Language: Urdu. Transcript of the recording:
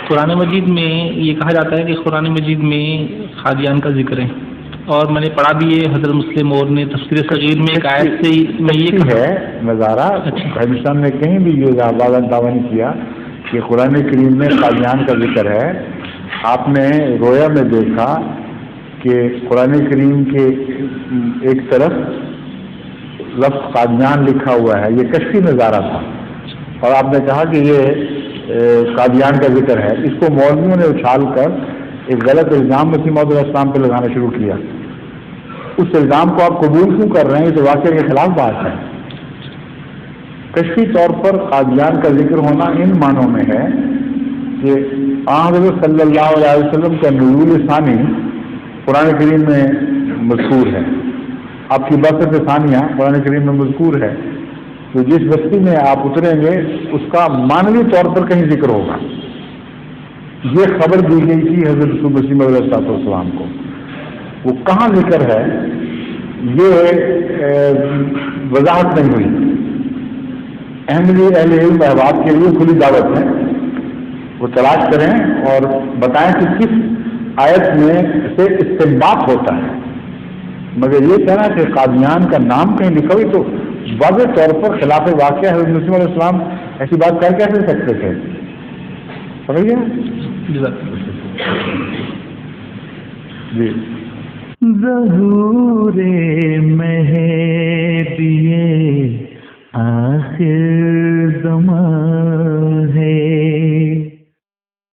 قرآن مجید میں یہ کہا جاتا ہے کہ قرآن مجید میں قادیان کا ذکر ہے، اور میں نے پڑھا بھی ہے حضرت مسلم اور نے تفسیر صغیر میں ایک آیت سے میں یہ کہا ہے نظارہ ہندوستان نے کہیں بھی یہ دعویٰ نہیں کیا کہ قرآن کریم میں قادیان کا ذکر ہے. آپ نے رویا میں دیکھا کہ قرآن کریم کے ایک طرف لفظ قادیان لکھا ہوا ہے، یہ کشفی نظارہ تھا، اور آپ نے کہا کہ یہ قادیان کا ذکر ہے. اس کو مولویوں نے اچھال کر ایک غلط الزام مسیح موعود علیہ السلام پہ لگانا شروع کیا. اس الزام کو آپ قبول کیوں کر رہے ہیں؟ یہ تو واقعہ کے خلاف بات ہے. کشفی طور پر قادیان کا ذکر ہونا ان معنوں میں ہے کہ حضرت صلی اللہ علیہ وسلم کا نزول ثانی قرآن کریم میں مذکور ہے، آپ کی بسط ثانیہ قرآن کریم میں مذکور ہے. تو جس بستی میں آپ اتریں گے اس کا معنوی طور پر کہیں ذکر ہوگا. یہ خبر دی گئی تھی حضرت مسیح موعود علیہ السلام کو. وہ کہاں ذکر ہے یہ وضاحت نہیں ہوئی. اہل علم احباب کے لیے کھلی دعوت ہے، وہ تلاش کریں اور بتائیں کہ کس آیت میں سے استنباط ہوتا ہے. مگر یہ کہنا کہ قادیان کا نام کہیں لکھا ہوئی تو واضح طور پر خلاف واقعہ ہے. حضرت مسیح علیہ السلام ایسی بات کر کیسے سکتے تھے؟ سمجھ گئے؟ جی ظہور مہدی آخر